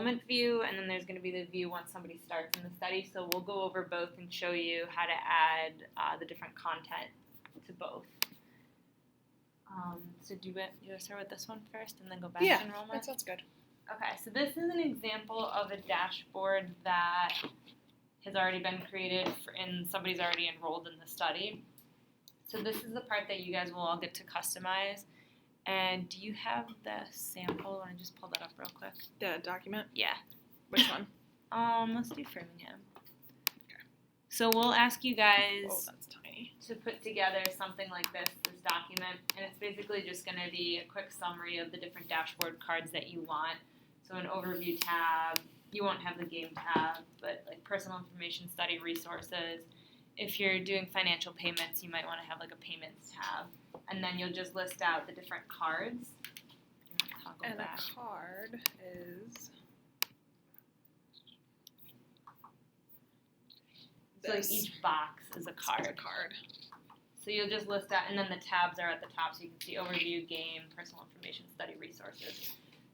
enrollment view, and then there's going to be the view once somebody starts in the study. So we'll go over both and show you how to add the different content to both. So do you want to start with this one first and then go back to enrollment? That sounds good. Okay, so this is an example of a dashboard that has already been created and somebody's already enrolled in the study. So this is the part that you guys will all get to customize. And do you have the sample? Let me just pull that up real quick. The document? Yeah. Which one? Let's do Framingham. Okay. So we'll ask you guys that's tiny. to put together something like this document, and it's basically just going to be a quick summary of the different dashboard cards that you want. So an overview tab, you won't have the game tab, but like personal information, study resources. If you're doing financial payments, you might want to have like a payments tab. And then you'll just list out the different cards. And a card is so like each box is a card. It's a card. So you'll just list out, and then the tabs are at the top, so you can see overview, game, personal information, study resources.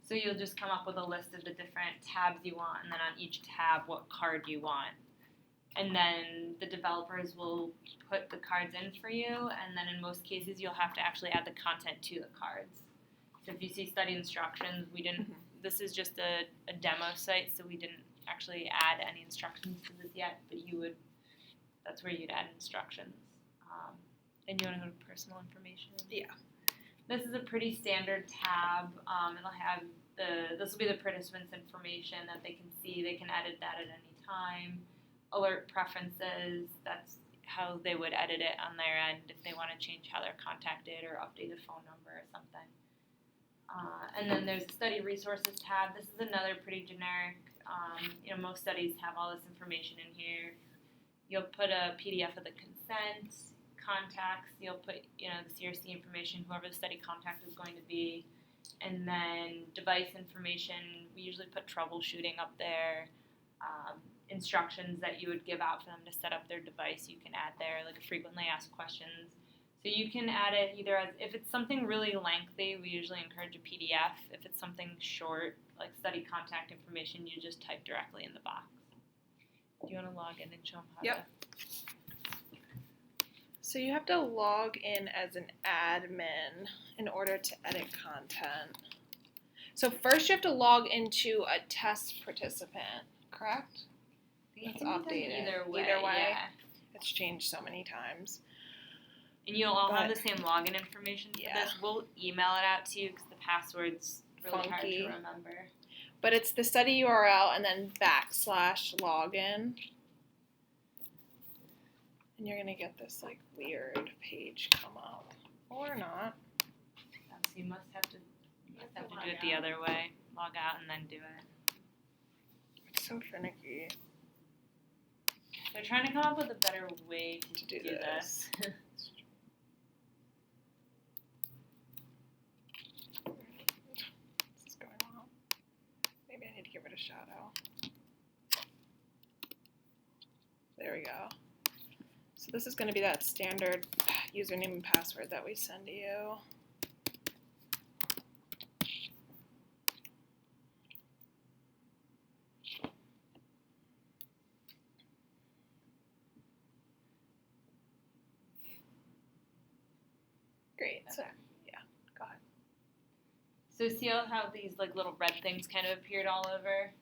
So you'll just come up with a list of the different tabs you want, and then on each tab, what card you want. And then the developers will put the cards in for you, and then in most cases you'll have to actually add the content to the cards. So if you see study instructions, we didn't, this is just a demo site, so we didn't actually add any instructions to this yet, but you would, that's where you'd add instructions. And you want to go to personal information? Yeah. This is a pretty standard tab. It'll have this will be the participants' information that they can see. They can edit that at any time. Alert preferences, that's how they would edit it on their end if they want to change how they're contacted or update a phone number or something. And then there's the study resources tab. This is another pretty generic, most studies have all this information in here. You'll put a PDF of the consent, contacts, you'll put, the CRC information, whoever the study contact is going to be, and then device information. We usually put troubleshooting up there. Instructions that you would give out for them to set up their device, you can add there, like frequently asked questions. So you can add it either as, if it's something really lengthy, we usually encourage a PDF. If it's something short, like study contact information, you just type directly in the box. Do you want to log in and show them how to? So you have to log in as an admin in order to edit content. So first you have to log into a test participant, correct? It's updated. Either way. Yeah. It's changed so many times. And you'll all have the same login information for this. We'll email it out to you because the password's really hard to remember. But it's the study URL and then /login. And you're going to get this like weird page come up. Or not. So you must have to do it the other way. Log out and then do it. It's so finicky. They're trying to come up with a better way to do this. What's going on? Maybe I need to give it a shadow. There we go. So this is going to be that standard username and password that we send to you. Great. So, go ahead. So see how these like little red things kind of appeared all over?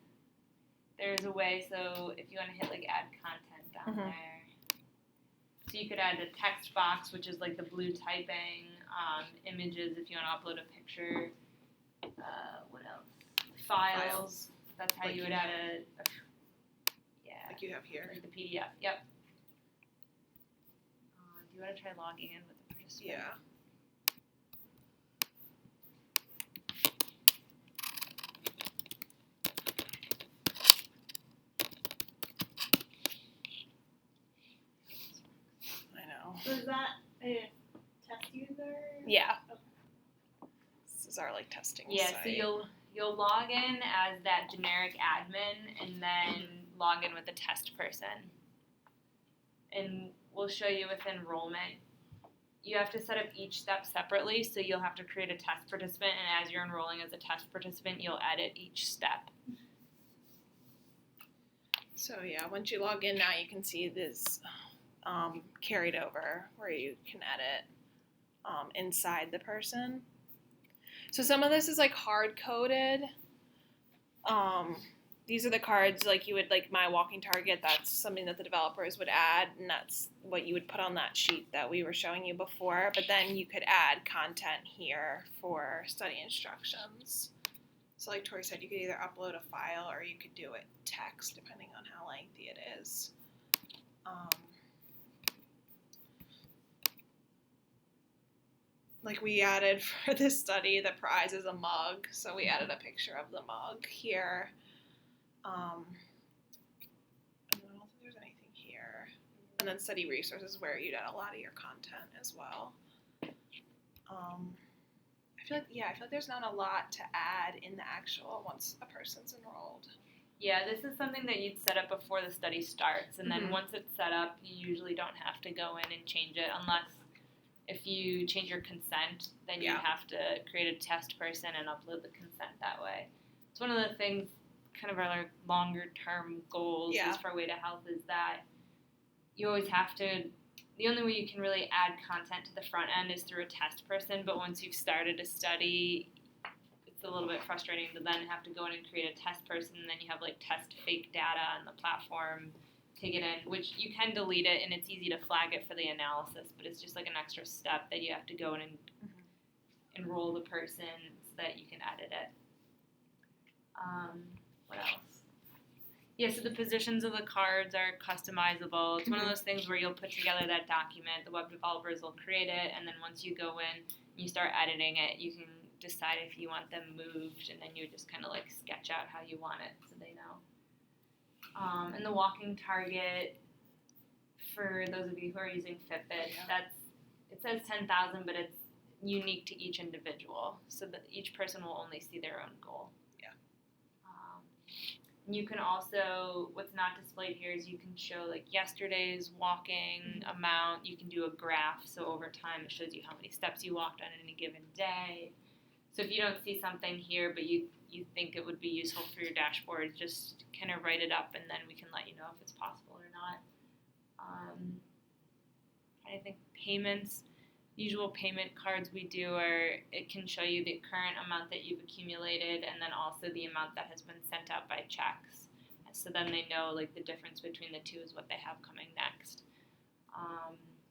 There's a way, so if you want to hit like add content down there. So you could add a text box, which is like the blue typing, images if you want to upload a picture. What else? Files. That's how like you would add a like you have here. Like the PDF. Yep. Do you want to try logging in with the participant? Yeah. So is that a test user? Yeah. Okay. This is our like testing site. Yeah, so you'll log in as that generic admin and then log in with a test person. And we'll show you with enrollment. You have to set up each step separately, so you'll have to create a test participant, and as you're enrolling as a test participant, you'll edit each step. So yeah, once you log in now, you can see this carried over where you can edit inside the person. So some of this is like hard coded. These are the cards like you would like my walking target. That's something that the developers would add, and that's what you would put on that sheet that we were showing you before. But then you could add content here for study instructions. So like Tori said, you could either upload a file or you could do it text, depending on how lengthy it is. Like we added for this study, the prize is a mug, so we added a picture of the mug here. And I don't think there's anything here. And then study resources where you'd add a lot of your content as well. I feel like there's not a lot to add in the actual once a person's enrolled. Yeah, this is something that you'd set up before the study starts, and then once it's set up, you usually don't have to go in and change it unless if you change your consent, then you have to create a test person and upload the consent that way. It's one of the things, kind of our longer term goals is for Way to Health is that you always have to, the only way you can really add content to the front end is through a test person, but once you've started a study, it's a little bit frustrating to then have to go in and create a test person, and then you have like test fake data on the platform, take it in, which you can delete it and it's easy to flag it for the analysis, but it's just like an extra step that you have to go in and enroll the person so that you can edit it. What else? Yeah, so the positions of the cards are customizable. It's one of those things where you'll put together that document, the web developers will create it, and then once you go in and you start editing it, you can decide if you want them moved, and then you just kind of like sketch out how you want it so they know. And the walking target, for those of you who are using Fitbit, it says 10,000, but it's unique to each individual, so that each person will only see their own goal. You can also, what's not displayed here is you can show like yesterday's walking amount. You can do a graph, so over time it shows you how many steps you walked on any given day. So if you don't see something here, but you think it would be useful for your dashboard, just kind of write it up, and then we can let you know if it's possible or not. I think payments, usual payment cards we do are, it can show you the current amount that you've accumulated and then also the amount that has been sent out by checks. And so then they know like the difference between the two is what they have coming next.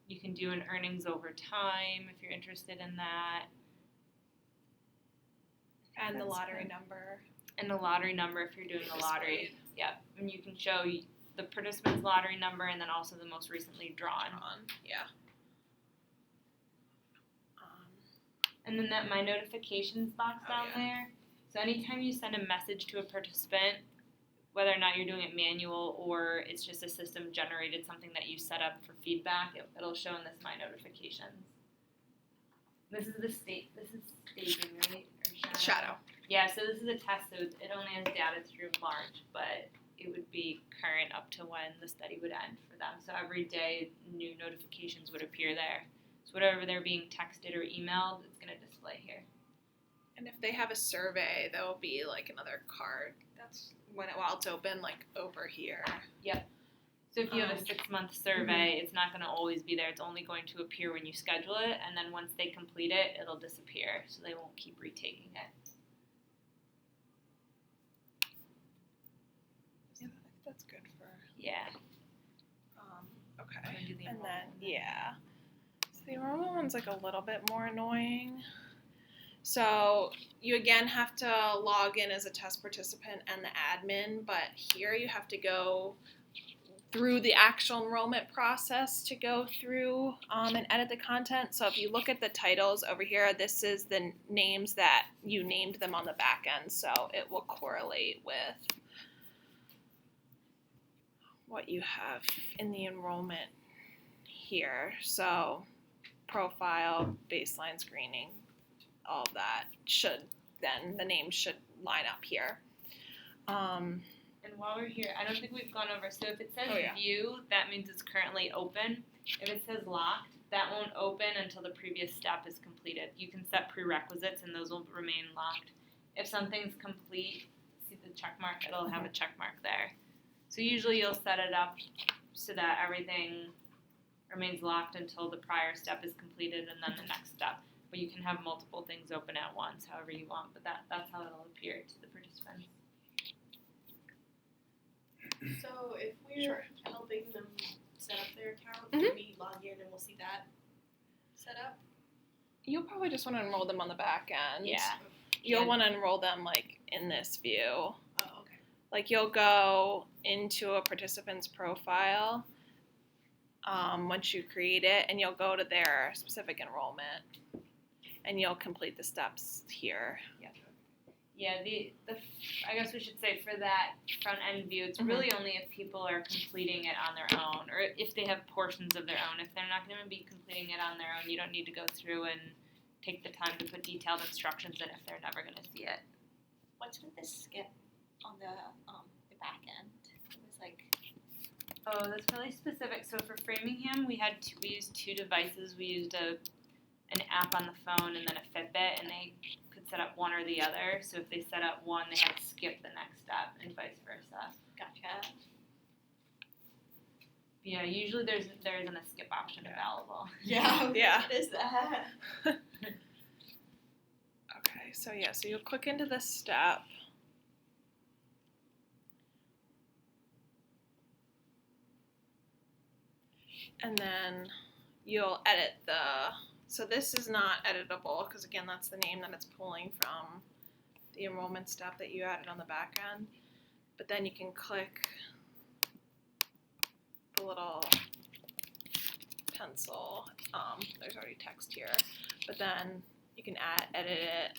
You can do an earnings over time if you're interested in that. And the lottery number. And the lottery number if you're doing the lottery. Yep. And you can show the participant's lottery number and then also the most recently drawn. Yeah. And then that My Notifications box down there. So anytime you send a message to a participant, whether or not you're doing it manual or it's just a system generated something that you set up for feedback, it'll show in this My Notifications. This is staging, right? Or shadow. Yeah, so this is a test, so it only has data through March, but it would be current up to when the study would end for them. So every day, new notifications would appear there. So whatever they're being texted or emailed, it's going to display here. And if they have a survey, there will be like another card. That's while it's open, like over here. Yep. So if you have a 6-month survey, it's not going to always be there. It's only going to appear when you schedule it, and then once they complete it, it'll disappear. So they won't keep retaking it. Yeah, that's good for. Yeah. Okay. And then so the enrollment one's like a little bit more annoying. So you again have to log in as a test participant and the admin, but here you have to go through the actual enrollment process to go through and edit the content. So if you look at the titles over here, this is the names that you named them on the back end, so it will correlate with what you have in the enrollment here. So profile, baseline screening, all of that the names should line up here. And while we're here, I don't think we've gone over, so if it says view, that means it's currently open. If it says locked, that won't open until the previous step is completed. You can set prerequisites and those will remain locked. If something's complete, see the check mark, it'll have a check mark there. So usually you'll set it up so that everything remains locked until the prior step is completed and then the next step. But you can have multiple things open at once, however you want, but that's how it'll appear to the participants. So if we're Sure. helping them set up their account, Mhm. can we log in and we'll see that set up? You'll probably just want to enroll them on the back end. Yeah. You'll Yeah. want to enroll them like in this view. Oh, okay. Like you'll go into a participant's profile once you create it, and you'll go to their specific enrollment, and you'll complete the steps here. Yeah, the I guess we should say for that front end view, it's really only if people are completing it on their own, or if they have portions of their own. If they're not going to be completing it on their own, you don't need to go through and take the time to put detailed instructions in if they're never going to see it. What's with the skip on the back end? It was like Oh, that's really specific. So for Framingham, we used two devices. We used an app on the phone and then a Fitbit, and they could set up one or the other. So if they set up one, they had to skip the next step, and vice versa. gotcha. Yeah, usually there isn't a skip option available. Yeah. Yeah. What is that? Okay, so you'll click into this step. And then you'll edit so this is not editable because again that's the name that it's pulling from the enrollment step that you added on the back end. But then you can click the little pencil. There's already text here, but then you can edit it.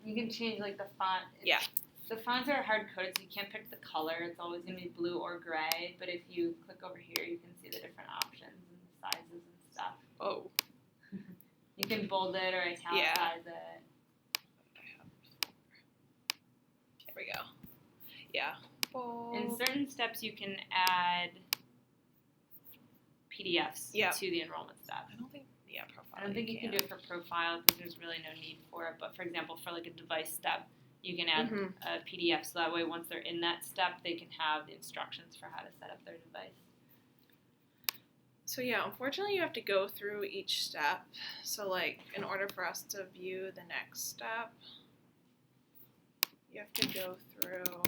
You can change like the font. Yeah. The fonts are hard coded, so you can't pick the color. It's always going to be blue or gray. But if you click over here, you can see the different options and the sizes and stuff. Oh. You can bold it or italicize it. There we go. Yeah. In certain steps, you can add PDFs to the enrollment step. I don't think. Yeah, profile. I don't think you can do it for profile because there's really no need for it. But for example, for like a device step, you can add a PDF so that way once they're in that step, they can have the instructions for how to set up their device. So yeah, unfortunately you have to go through each step. So like in order for us to view the next step, you have to go through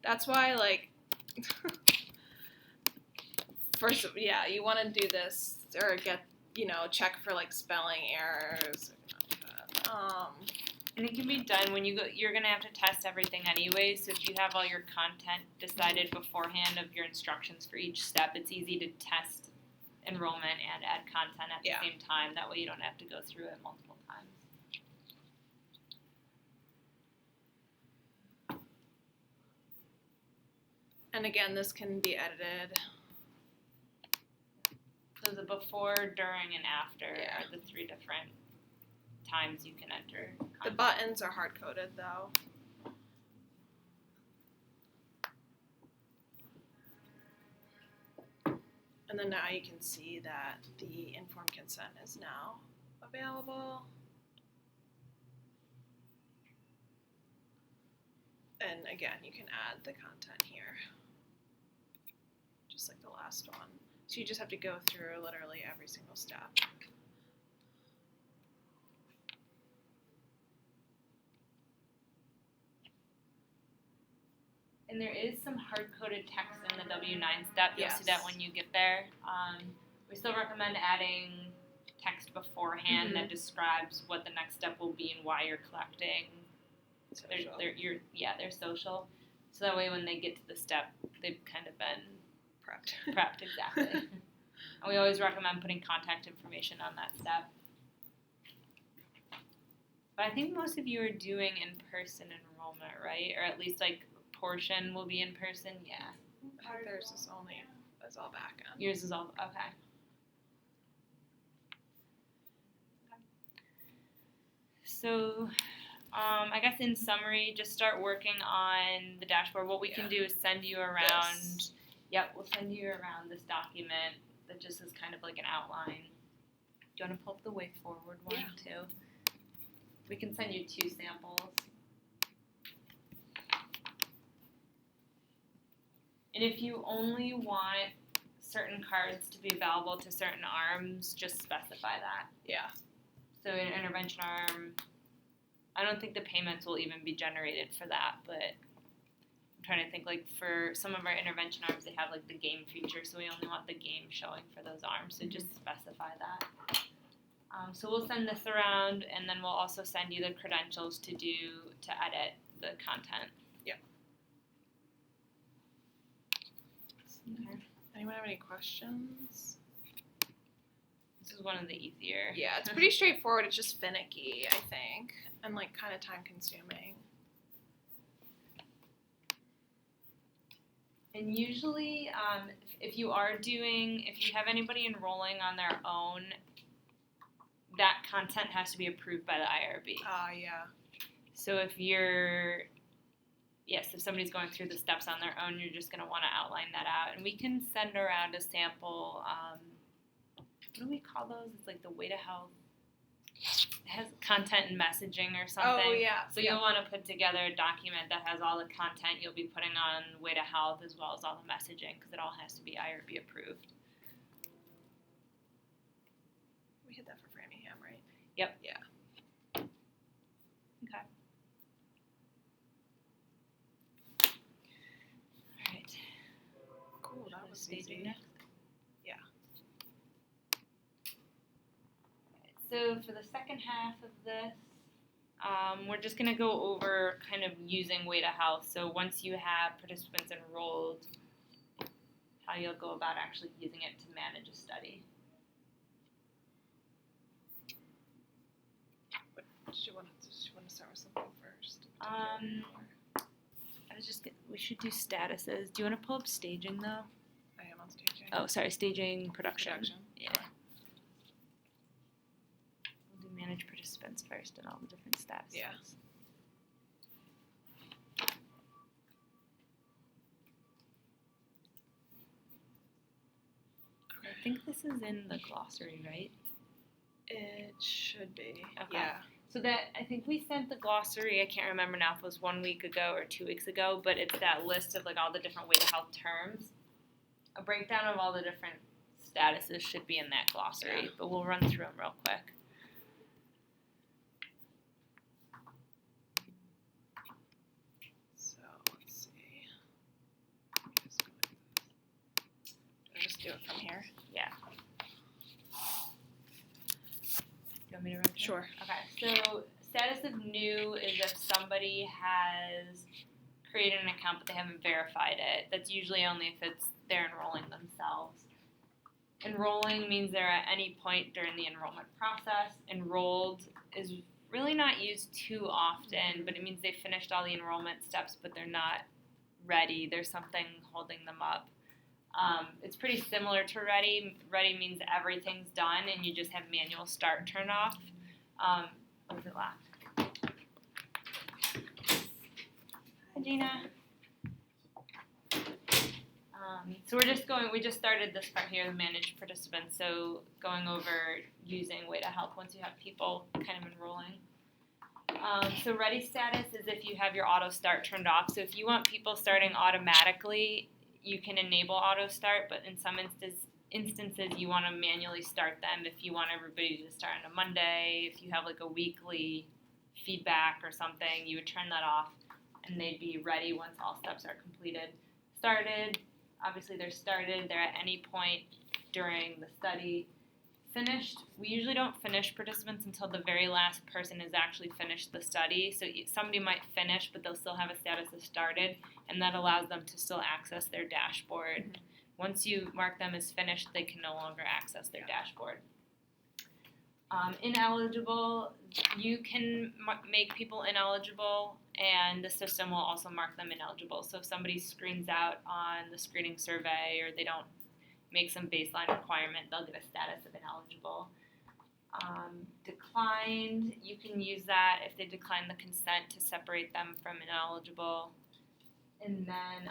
That's why, like, first, yeah, you want to do this or check for like spelling errors. And it can be done when you go. You're gonna have to test everything anyway. So if you have all your content decided beforehand of your instructions for each step, it's easy to test enrollment and add content at the same time. That way you don't have to go through it multiple times. And again, this can be edited. So the before, during, and after are the three different times you can enter content. The buttons are hard-coded, though. And then now you can see that the informed consent is now available. And again, you can add the content here, just like the last one. So you just have to go through literally every single step. And there is some hard-coded text in the W-9 step. You'll see that when you get there. We still recommend adding text beforehand that describes what the next step will be and why you're collecting. They're social. So that way when they get to the step, they've kind of been prepped, exactly. And we always recommend putting contact information on that step. But I think most of you are doing in-person enrollment, right? Or at least like a portion will be in person. Yeah. Theirs is all back end. Yours is all okay. So I guess in summary, just start working on the dashboard. What we can do is send you around. This. Yep, we'll send you around this document that just is kind of like an outline. Do you want to pull up the way forward one too? We can send you 2 samples. And if you only want certain cards to be available to certain arms, just specify that. Yeah. So an intervention arm, I don't think the payments will even be generated for that, but I'm trying to think, like for some of our intervention arms, they have like the game feature, so we only want the game showing for those arms, so just specify that. So we'll send this around, and then we'll also send you the credentials to edit the content. Yep. Okay. Anyone have any questions? This is one of the easier. Yeah, it's pretty straightforward. It's just finicky, I think, and like kind of time consuming. And usually, if you have anybody enrolling on their own, that content has to be approved by the IRB. Yeah. So if somebody's going through the steps on their own, you're just going to want to outline that out. And we can send around a sample, what do we call those? It's like the Way to Health. It has content and messaging or something. Oh, yeah. So you'll want to put together a document that has all the content you'll be putting on Way to Health as well as all the messaging, because it all has to be IRB approved. We hit that for Framingham, right? Yep. Yeah. Okay. All right. Cool, that was Staging easy. next. Yeah. So for the second half of this, we're just going to go over kind of using Way to Health. So once you have participants enrolled, how you'll go about actually using it to manage a study. Did you want to start with something first? We should do statuses. Do you want to pull up staging though? I am on staging. Oh, sorry, staging production. Yeah. Sure. We'll do manage participants first and all the different statuses. Yeah. I think this is in the glossary, right? It should be. Okay. Yeah. So that, I think we sent the glossary, I can't remember now if it was 1 week ago or 2 weeks ago, but it's that list of like all the different Way to Health terms. A breakdown of all the different statuses should be in that glossary, but we'll run through them real quick. So let's see. Let me just go like this. Do I just do it from here? Yeah. You want me to run through? Sure. Okay, so status of new is if somebody has created an account but they haven't verified it. That's usually only if they're enrolling themselves. Enrolling means they're at any point during the enrollment process. Enrolled is really not used too often, but it means they finished all the enrollment steps but they're not ready. There's something holding them up. It's pretty similar to ready. Ready means everything's done and you just have manual start turned off. What was it last? Hi, Gina. So we just started this part here, the managed participants, so going over using Way to Health once you have people kind of enrolling. So ready status is if you have your auto start turned off. So if you want people starting automatically, you can enable auto start, but in some instances you want to manually start them if you want everybody to start on a Monday. If you have like a weekly feedback or something, you would turn that off and they'd be ready once all steps are completed. Started, obviously they're started, they're at any point during the study. Finished, we usually don't finish participants until the very last person has actually finished the study. So somebody might finish, but they'll still have a status of started, and that allows them to still access their dashboard. Mm-hmm. Once you mark them as finished, they can no longer access their dashboard. Ineligible, you can make people ineligible, and the system will also mark them ineligible. So if somebody screens out on the screening survey or they don't make some baseline requirement, they'll get a status of ineligible. Declined, you can use that if they decline the consent to separate them from ineligible. And then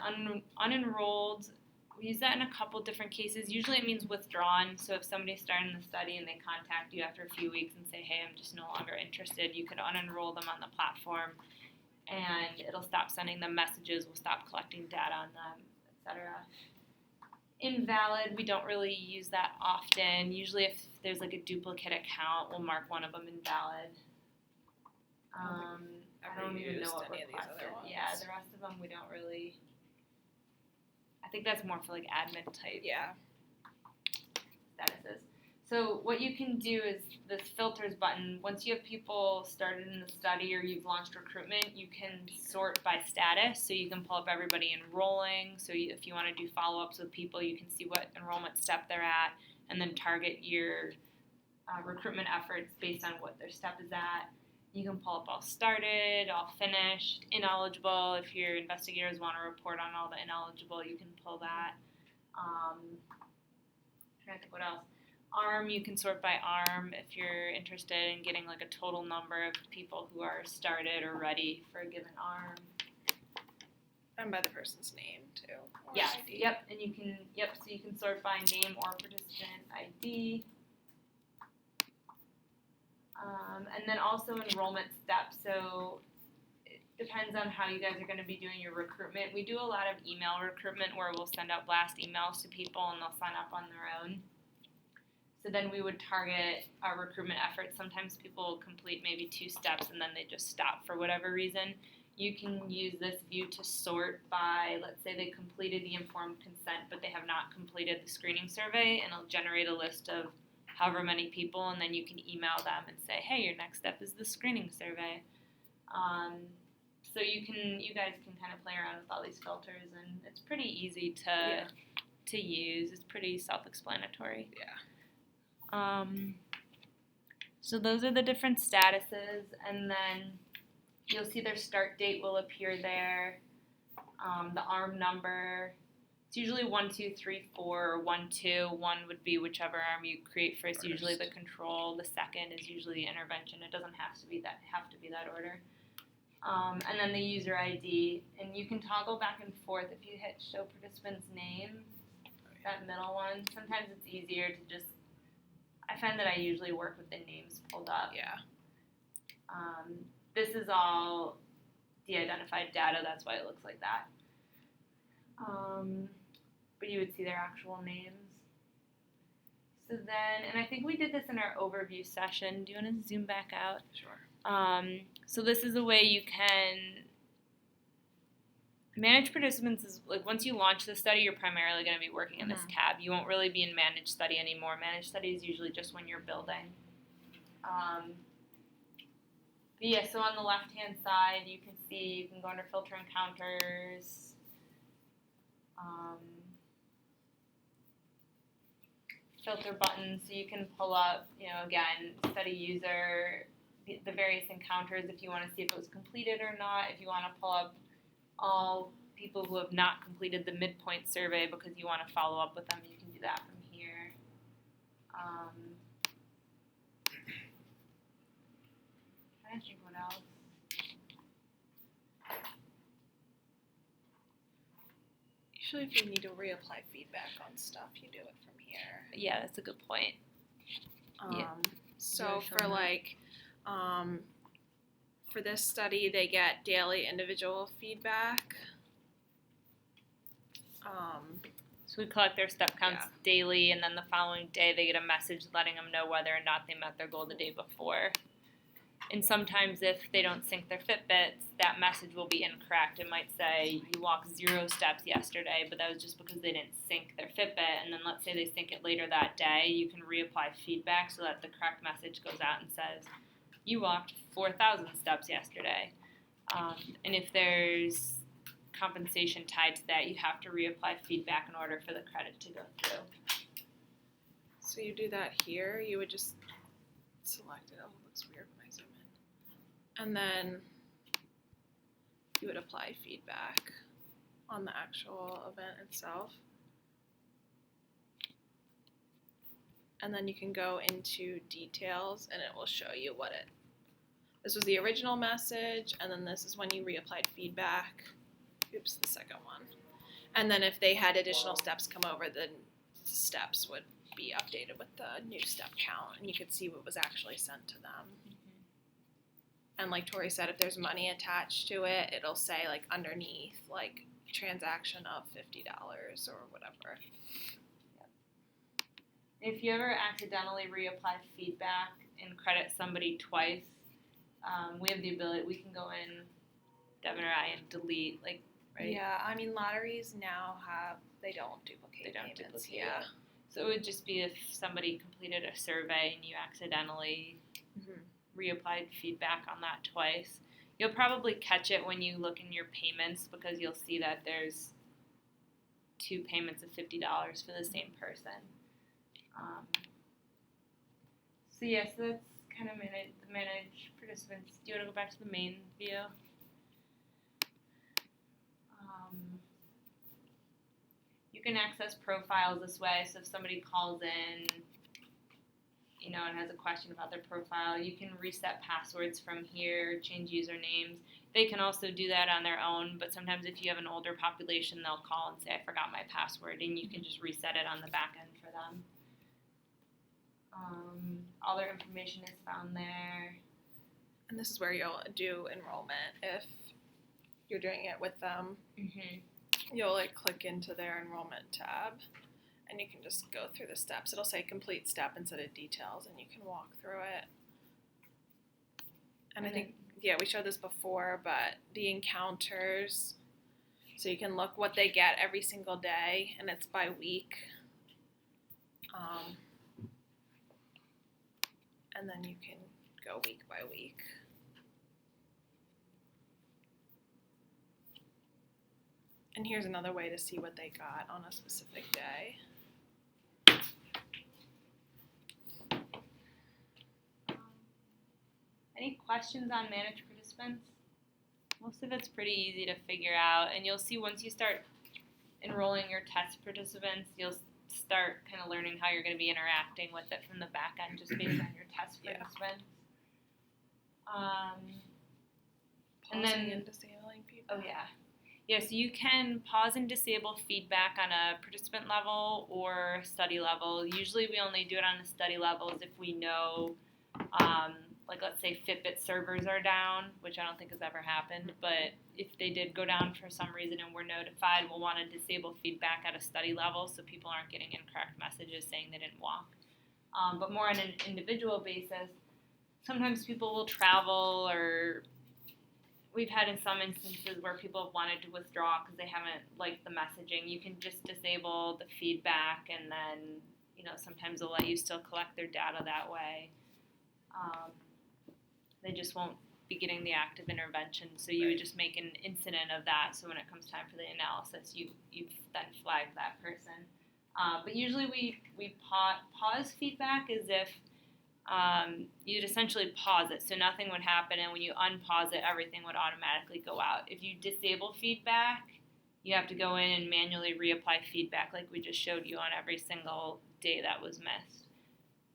unenrolled, we use that in a couple different cases. Usually it means withdrawn. So if somebody's starting the study and they contact you after a few weeks and say, hey, I'm just no longer interested, you could unenroll them on the platform and it'll stop sending them messages, we'll stop collecting data on them, etc. Invalid, we don't really use that often. Usually if there's like a duplicate account, we'll mark one of them invalid. I don't even know what requested. Yeah, the rest of them we don't really. I think that's more for like admin type statuses. So what you can do is this filters button. Once you have people started in the study or you've launched recruitment, you can sort by status. So you can pull up everybody enrolling. So if you want to do follow-ups with people, you can see what enrollment step they're at and then target your recruitment efforts based on what their step is at. You can pull up all started, all finished, ineligible. If your investigators want to report on all the ineligible, you can pull that. I'm trying to think what else. ARM, you can sort by ARM if you're interested in getting like a total number of people who are started or ready for a given ARM. And by the person's name too. Yes. ID. Yep. And you can so you can sort by name or participant ID. And then also enrollment steps. So it depends on how you guys are going to be doing your recruitment. We do a lot of email recruitment where we'll send out blast emails to people and they'll sign up on their own. So then we would target our recruitment efforts. Sometimes people complete maybe 2 steps and then they just stop for whatever reason. You can use this view to sort by, let's say they completed the informed consent but they have not completed the screening survey, and it'll generate a list of however many people, and then you can email them and say, hey, your next step is the screening survey. So you guys can kind of play around with all these filters, and it's pretty easy to use. It's pretty self-explanatory. Yeah. So those are the different statuses, and then you'll see their start date will appear there. The ARM number. It's usually 1, 2, 3, 4, or 1, 2. 1 would be whichever arm you create first. Usually the control. The second is usually the intervention. It doesn't have to be that order. And then the user ID, and you can toggle back and forth if you hit show participant's name. That middle one. Sometimes it's easier to just. I find that I usually work with the names pulled up. Yeah. This is all de-identified data. That's why it looks like that. But you would see their actual names. So then, and I think we did this in our overview session. Do you want to zoom back out? Sure. So this is a way you can manage participants. Is like once you launch the study, you're primarily going to be working in this tab. You won't really be in managed study anymore. Managed study is usually just when you're building. But yeah, so on the left-hand side, you can see, you can go under filter encounters. Filter buttons, so you can pull up, again, study user, the various encounters if you want to see if it was completed or not. If you want to pull up all people who have not completed the midpoint survey because you want to follow up with them, you can do that from here. Trying to think what else. Usually if you need to reapply feedback on stuff, you do it from here. Yeah, that's a good point. So for like, for this study, they get daily individual feedback. So we collect their step counts daily, and then the following day they get a message letting them know whether or not they met their goal the day before. And sometimes if they don't sync their Fitbits, that message will be incorrect. It might say, you walked 0 steps yesterday, but that was just because they didn't sync their Fitbit. And then let's say they sync it later that day, you can reapply feedback so that the correct message goes out and says, you walked 4,000 steps yesterday. And if there's compensation tied to that, you have to reapply feedback in order for the credit to go through. So you do that here, you would just select it. Oh, it looks weird when I zoom in. And then you would apply feedback on the actual event itself. and then you can go into details, and it will show you this was the original message, and then this is when you reapplied feedback. Oops, the second one. And then if they had additional steps come over, the steps would be updated with the new step count, and you could see what was actually sent to them. And like Tori said, if there's money attached to it, it'll say like underneath, like transaction of $50 or whatever. If you ever accidentally reapply feedback and credit somebody twice, we have the ability, we can go in, Devin or I, and delete, like, right? Yeah, I mean, lotteries now they don't duplicate They don't payments. duplicate Yeah. it. So it would just be if somebody completed a survey and you accidentally reapplied feedback on that twice. You'll probably catch it when you look in your payments because you'll see that there's 2 payments of $50 for the same person. So that's kind of manage participants. Do you want to go back to the main view? You can access profiles this way. So if somebody calls in, and has a question about their profile, you can reset passwords from here, change usernames. They can also do that on their own, but sometimes if you have an older population, they'll call and say, I forgot my password, and you can just reset it on the back end for them. All their information is found there. And this is where you'll do enrollment. If you're doing it with them, you'll like click into their enrollment tab, and you can just go through the steps. It'll say complete step instead of details, and you can walk through it. And I think, we showed this before, but the encounters, so you can look what they get every single day, and it's by week. And then you can go week by week. And here's another way to see what they got on a specific day. Any questions on managed participants? Most of it's pretty easy to figure out, and you'll see once you start enrolling your test participants, you'll start kind of learning how you're going to be interacting with it from the back end just based on your test participants. And then and disabling feedback. So you can pause and disable feedback on a participant level or study level. Usually we only do it on the study levels if we know, like let's say Fitbit servers are down, which I don't think has ever happened, but if they did go down for some reason and we're notified, we'll want to disable feedback at a study level so people aren't getting incorrect messages saying they didn't walk. But more on an individual basis, sometimes people will travel, or we've had in some instances where people have wanted to withdraw because they haven't liked the messaging. You can just disable the feedback, and then sometimes they'll let you still collect their data that way. They just won't be getting the active intervention, so you would just make an incident of that, so when it comes time for the analysis, you've then flagged that person. But usually we pause feedback as if you'd essentially pause it, so nothing would happen, and when you unpause it, everything would automatically go out. If you disable feedback, you have to go in and manually reapply feedback like we just showed you on every single day that was missed.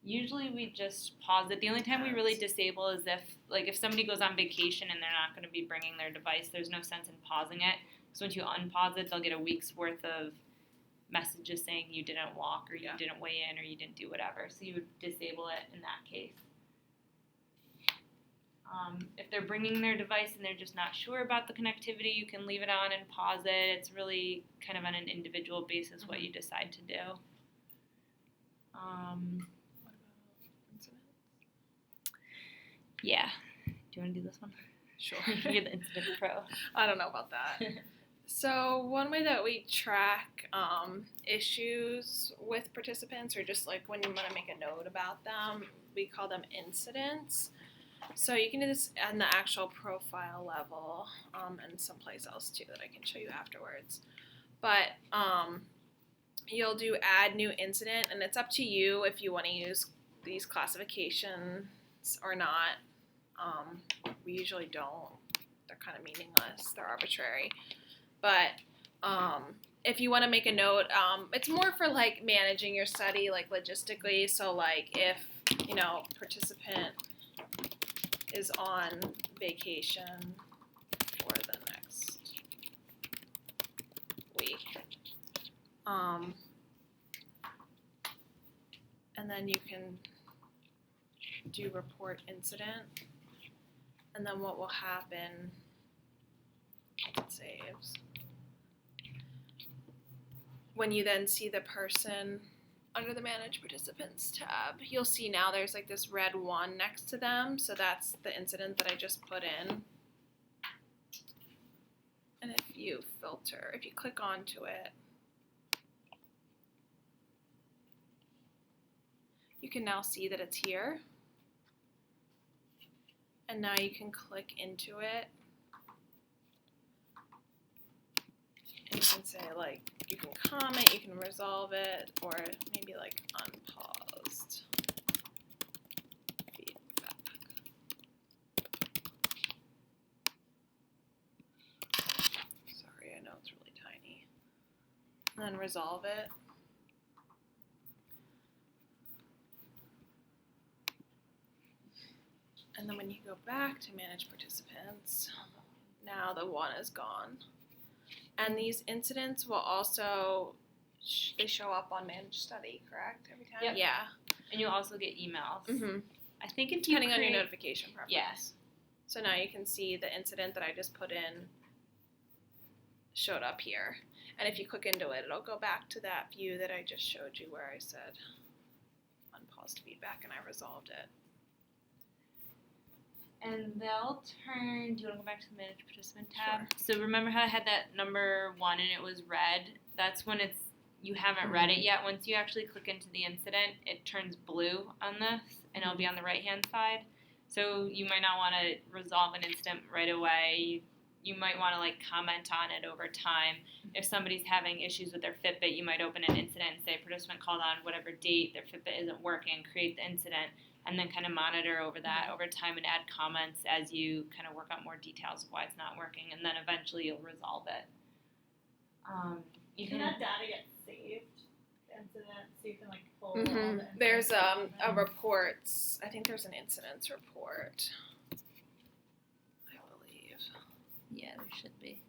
Usually we just pause it. The only time we really disable is if somebody goes on vacation and they're not going to be bringing their device, there's no sense in pausing it. So once you unpause it, they'll get a week's worth of messages saying you didn't walk or you didn't weigh in or you didn't do whatever. So you would disable it in that case. If they're bringing their device and they're just not sure about the connectivity, you can leave it on and pause it. It's really kind of on an individual basis what you decide to do. Yeah. Do you want to do this one? Sure. You're the incident pro. I don't know about that. So one way that we track issues with participants, or just like when you want to make a note about them, we call them incidents. So you can do this on the actual profile level, and someplace else too that I can show you afterwards. But you'll do add new incident, and it's up to you if you want to use these classifications or not. We usually don't. They're kind of meaningless. They're arbitrary. But if you want to make a note, it's more for like managing your study, like logistically. So like if, participant is on vacation for the next week. And then you can do report incident. And then what will happen, it saves. When you then see the person under the Manage Participants tab, you'll see now there's like this red 1 next to them. So that's the incident that I just put in. And if you click onto it, you can now see that it's here. And now you can click into it. And you can say like, you can comment, you can resolve it, or maybe like unpaused feedback. Sorry, I know it's really tiny. And then resolve it. And then when you go back to Manage Participants, now the 1 is gone. And these incidents will also, they show up on Manage Study, correct? Every time? Yep. Yeah. And you'll also get emails. Mm-hmm. I think if Depending you on your create, notification preference. Yes. So now you can see the incident that I just put in showed up here. And if you click into it, it'll go back to that view that I just showed you where I said unpaused feedback and I resolved it. And they'll turn, do you want to go back to the Manage Participant tab? Sure. So remember how I had that number 1 and it was red? That's when you haven't read it yet. Once you actually click into the incident, it turns blue on this and it'll be on the right-hand side. So you might not want to resolve an incident right away. You might want to like comment on it over time. If somebody's having issues with their Fitbit, you might open an incident and say participant called on whatever date their Fitbit isn't working, create the incident, and then kind of monitor over that over time and add comments as you kind of work out more details of why it's not working, and then eventually you'll resolve it. Can that data get saved? The incident, so you can like pull all the incidents. There's a reports. I think there's an incidents report. I believe. Yeah, there should be.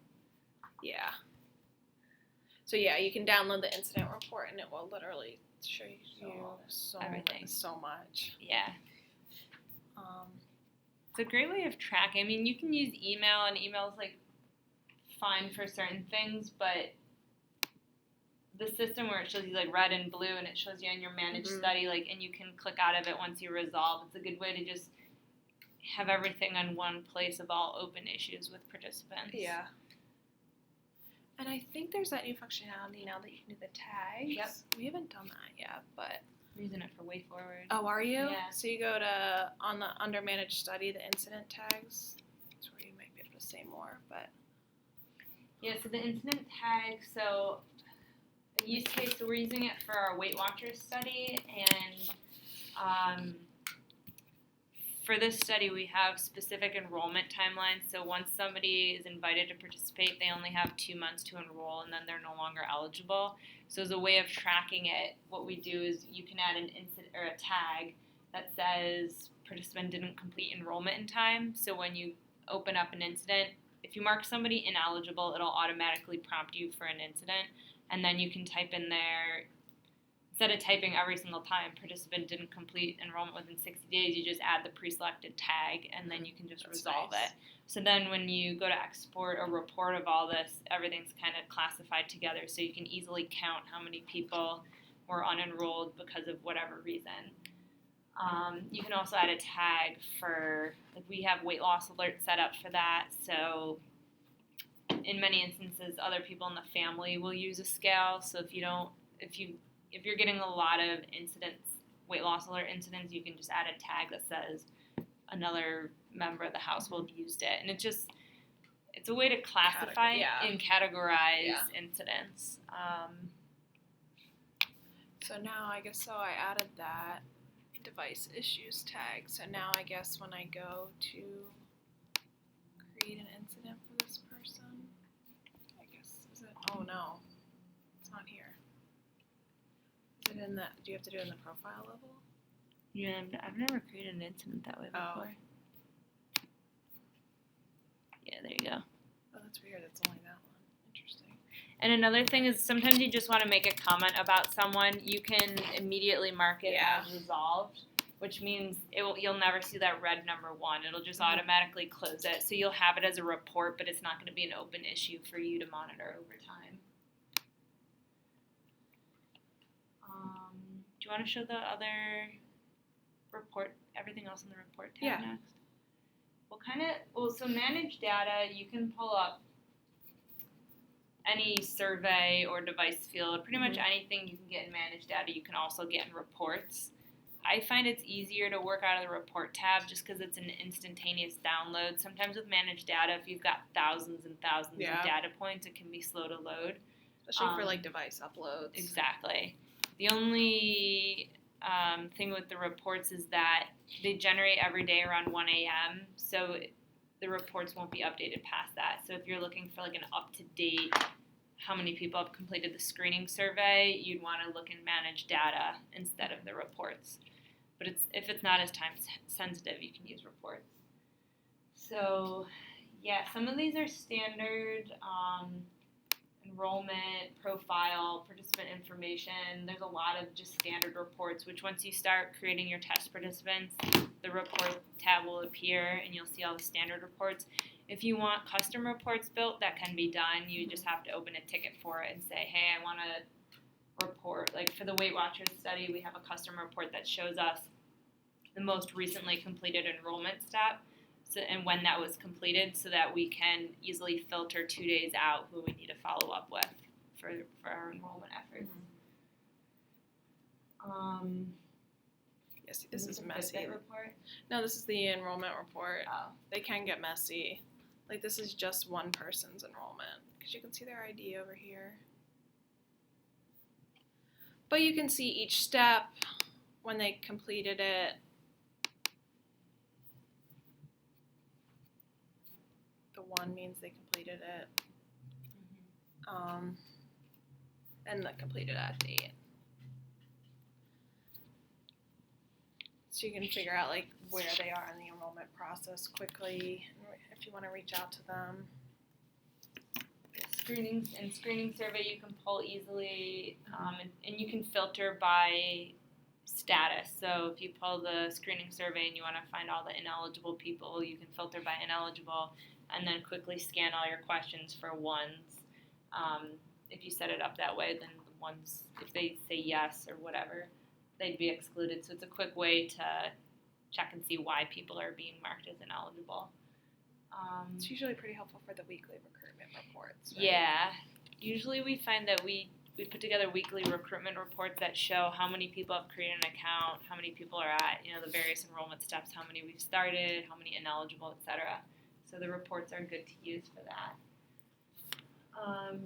Yeah. So yeah, you can download the incident report and it will literally show you everything. so much. Yeah. It's a great way of tracking. I mean, you can use email, and email's like fine for certain things, but the system where it shows you like red and blue and it shows you on your managed study, like, and you can click out of it once you resolve, it's a good way to just have everything on one place of all open issues with participants. Yeah. And I think there's that new functionality now that you can do the tags. Yep. We haven't done that yet, but. I'm using it for Way Forward. Oh, are you? Yeah. So you go to, under Managed Study, the incident tags. That's where you might be able to say more, but. Yeah, so the incident tag, so a use case, so we're using it for our Weight Watchers study, and for this study we have specific enrollment timelines. So once somebody is invited to participate, they only have 2 months to enroll and then they're no longer eligible. So as a way of tracking it, what we do is you can add an incident or a tag that says participant didn't complete enrollment in time. So when you open up an incident, if you mark somebody ineligible, it'll automatically prompt you for an incident, and then you can type in there, instead of typing every single time participant didn't complete enrollment within 60 days, you just add the pre-selected tag and then you can just resolve it. So then when you go to export a report of all this, everything's kind of classified together so you can easily count how many people were unenrolled because of whatever reason. You can also add a tag for, like, we have weight loss alert set up for that, so in many instances other people in the family will use a scale. So if you're getting a lot of incidents, weight loss alert incidents, you can just add a tag that says another member of the household used it. And it's a way to classify and categorize incidents. So now I added that device issues tag. So now I guess when I go to create an incident for this person, I guess, oh no. in the, do you have to do it in the profile level? Yeah, I've never created an incident that way before. Oh. Yeah, there you go. Oh, that's weird. It's only that one. Interesting. And another thing is sometimes you just want to make a comment about someone. You can immediately mark it Yeah. as resolved, which means you'll never see that red number 1. It'll just automatically close it. So you'll have it as a report, but it's not going to be an open issue for you to monitor over time. Do you want to show the other report, everything else in the report tab next? So manage data, you can pull up any survey or device field, pretty much anything you can get in manage data, you can also get in reports. I find it's easier to work out of the report tab just because it's an instantaneous download. Sometimes with managed data, if you've got thousands and thousands of data points, it can be slow to load. Especially for like device uploads. Exactly. The only thing with the reports is that they generate every day around 1 a.m., so the reports won't be updated past that. So if you're looking for like an up-to-date how many people have completed the screening survey, you'd want to look in managed data instead of the reports. But if it's not as time sensitive, you can use reports. So yeah, some of these are standard enrollment, profile, participant information. There's a lot of just standard reports, which once you start creating your test participants, the report tab will appear and you'll see all the standard reports. If you want custom reports built, that can be done. You just have to open a ticket for it and say, hey, I want to report. Like for the Weight Watchers study, we have a custom report that shows us the most recently completed enrollment step. So, and when that was completed, so that we can easily filter 2 days out who we need to follow up with for our enrollment efforts. Yes, this is messy. Fitbit report? No, this is the enrollment report. Oh. They can get messy. Like this is just one person's enrollment because you can see their ID over here. But you can see each step when they completed it. The 1 means they completed it. And the completed at date. So you can figure out like where they are in the enrollment process quickly if you want to reach out to them. Screening survey you can pull easily, and you can filter by status. So if you pull the screening survey and you want to find all the ineligible people, you can filter by ineligible and then quickly scan all your questions for ones. If you set it up that way, then the ones, if they say yes or whatever, they'd be excluded. So it's a quick way to check and see why people are being marked as ineligible. It's usually pretty helpful for the weekly recruitment reports. Right? Yeah. Usually we find that we put together weekly recruitment reports that show how many people have created an account, how many people are at, the various enrollment steps, how many we've started, how many ineligible, etc. So the reports are good to use for that.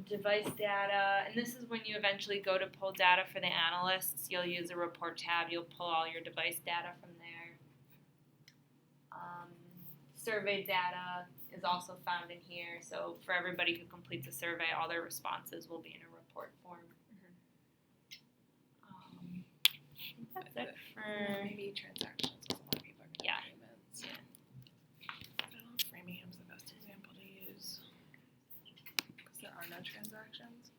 Device data, and this is when you eventually go to pull data for the analysts. You'll use a report tab. You'll pull all your device data from there. Survey data is also found in here. So for everybody who completes a survey, all their responses will be in a report form. I think that's it for maybe transactions. Because a lot of people are going to have payments. Yeah. I don't know if Framingham's the best example to use. Because there are no transactions.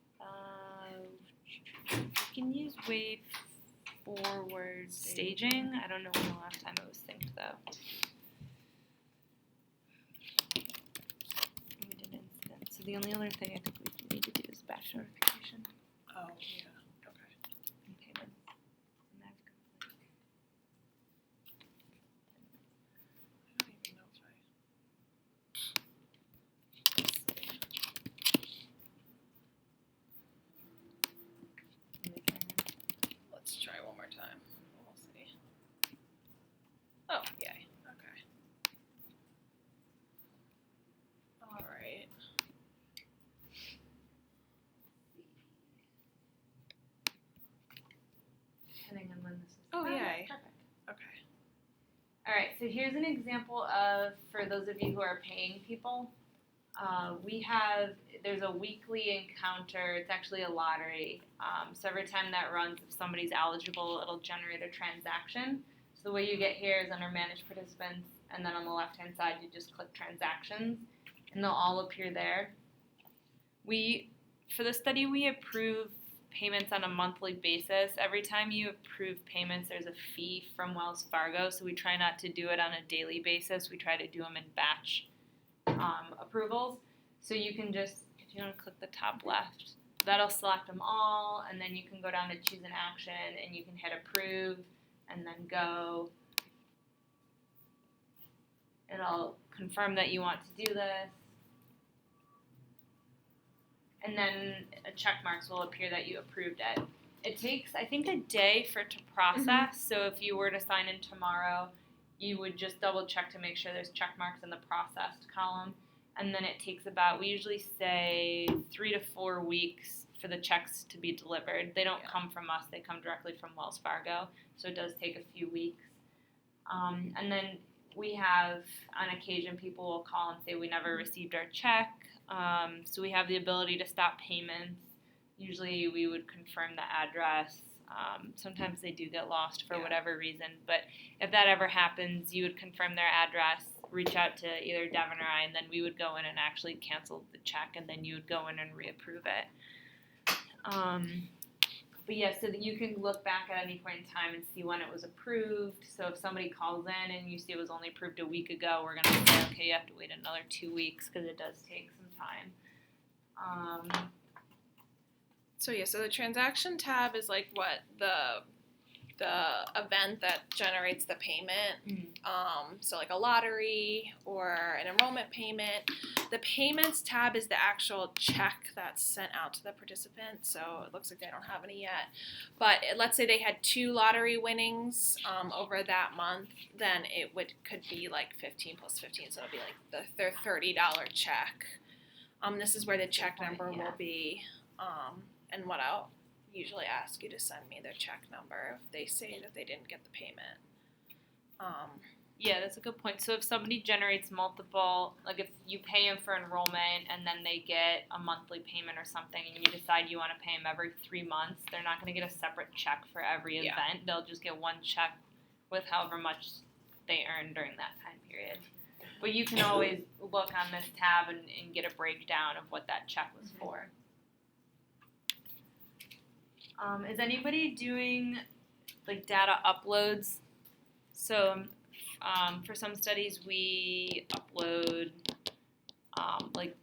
You can use way forward staging. I don't know when the last time it was synced though. We did incident. So the only other thing I think we need to do is batch notification Oh, yeah. Okay. and payments. And that's complete. I don't even know if let's try one more time. We'll see. Oh, yay. Okay. All right. Depending on when this is. Oh, yay. Perfect. Okay. All right, so here's an example of, for those of you who are paying people, There's a weekly encounter. It's actually a lottery. So every time that runs, if somebody's eligible, it'll generate a transaction. So the way you get here is under Manage Participants, and then on the left-hand side, you just click Transactions, and they'll all appear there. For the study, we approve payments on a monthly basis. Every time you approve payments, there's a fee from Wells Fargo, so we try not to do it on a daily basis. We try to do them in batch approvals. So you can just, if you want to click the top left, that'll select them all, and then you can go down to choose an action, and you can hit approve, and then go. It'll confirm that you want to do this. And then check marks will appear that you approved it. It takes, I think, a day for it to process. So if you were to sign in tomorrow, you would just double check to make sure there's check marks in the processed column. And then it takes about, we usually say 3 to 4 weeks for the checks to be delivered. They don't come from us, they come directly from Wells Fargo. So it does take a few weeks. And then we have, on occasion, people will call and say we never received our check. So we have the ability to stop payments. Usually we would confirm the address. Sometimes they do get lost for whatever reason. But if that ever happens, you would confirm their address, reach out to either Devin or I, and then we would go in and actually cancel the check, and then you would go in and reapprove it. But yeah, so that you can look back at any point in time and see when it was approved. So if somebody calls in and you see it was only approved a week ago, we're going to say, okay, you have to wait another 2 weeks because it does take some time. So the transaction tab is like what the event that generates the payment. So like a lottery or an enrollment payment. The payments tab is the actual check that's sent out to the participant. So it looks like they don't have any yet. But let's say they had 2 lottery winnings over that month, then it could be like 15 plus 15. So it'll be like their $30 check. This is where the check number will be. And what I'll usually ask you to send me their check number if they say that they didn't get the payment. Yeah, that's a good point. So if somebody generates multiple, like if you pay them for enrollment and then they get a monthly payment or something and you decide you want to pay them every 3 months, they're not going to get a separate check for every event. They'll just get one check with however much they earned during that time period. But you can always look on this tab and get a breakdown of what that check was for. Is anybody doing like data uploads? So for some studies we upload like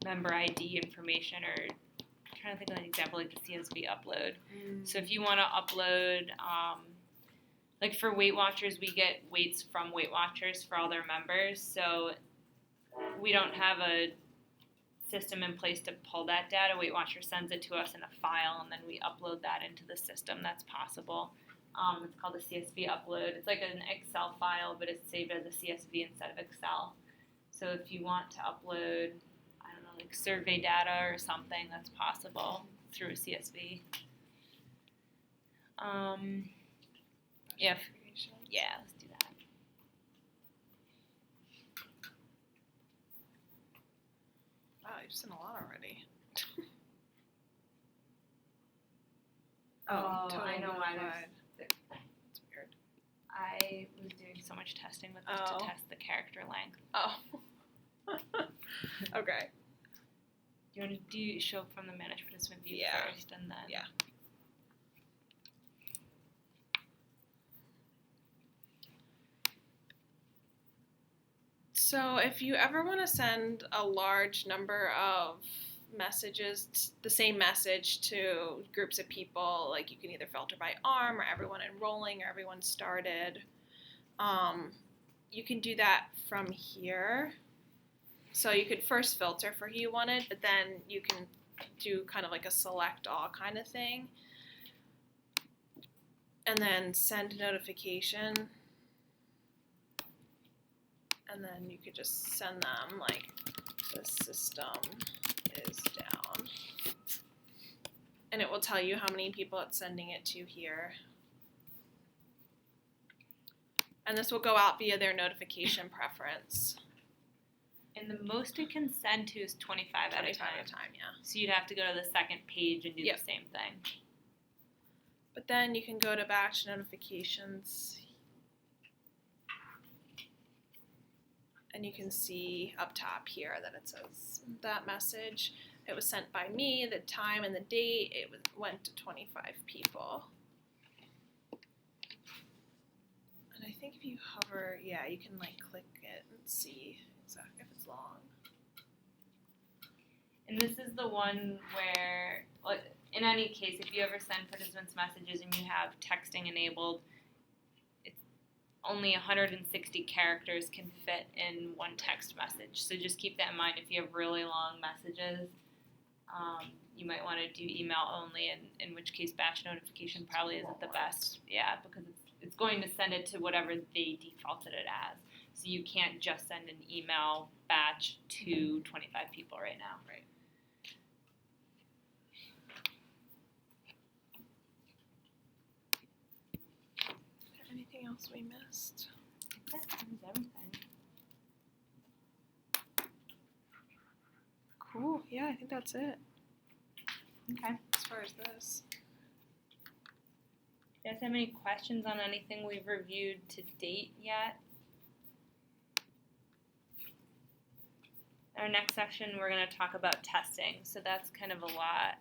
member ID information, or I'm trying to think of an example like the CSV upload. So if you want to upload, like for Weight Watchers, we get weights from Weight Watchers for all their members. So we don't have a system in place to pull that data. Weight Watchers sends it to us in a file, and then we upload that into the system. That's possible. It's called a CSV upload. It's like an Excel file, but it's saved as a CSV instead of Excel. So if you want to upload, I don't know, like survey data or something, that's possible through a CSV. Let's do that. Wow, you've seen a lot already. I know why there's. there's. That's weird. I was doing so much testing with this to test the character length. Okay. Do you want to show from the manage participant view first, and then? Yeah. So if you ever want to send a large number of messages, the same message to groups of people, like you can either filter by arm or everyone enrolling or everyone started, you can do that from here. So you could first filter for who you wanted, but then you can do kind of like a select all kind of thing. And then send notification. And then you could just send them like the system is down. And it will tell you how many people it's sending it to here. And this will go out via their notification preference. And the most it can send to is 25 at a 25 time. at a time, yeah. So you'd have to go to the second page and do Yep. the same thing. But then you can go to batch notifications. And you can see up top here that it says that message. It was sent by me, the time and the date. Went to 25 people. And I think if you hover, yeah, you can like click it and see exactly if it's long. And this is the one where, like, in any case, if you ever send participants messages and you have texting enabled, it's only 160 characters can fit in one text message. So just keep that in mind if you have really long messages. You might want to do email only, in which case batch notification probably isn't the best. Yeah, because it's going to send it to whatever they defaulted it as. So you can't just send an email batch to 25 people right now. Right. Is there anything else we missed? That covers everything. Cool. Yeah, I think that's it Okay. as far as this. Do you guys have any questions on anything we've reviewed to date yet? Our next section, we're going to talk about testing. So that's kind of a lot.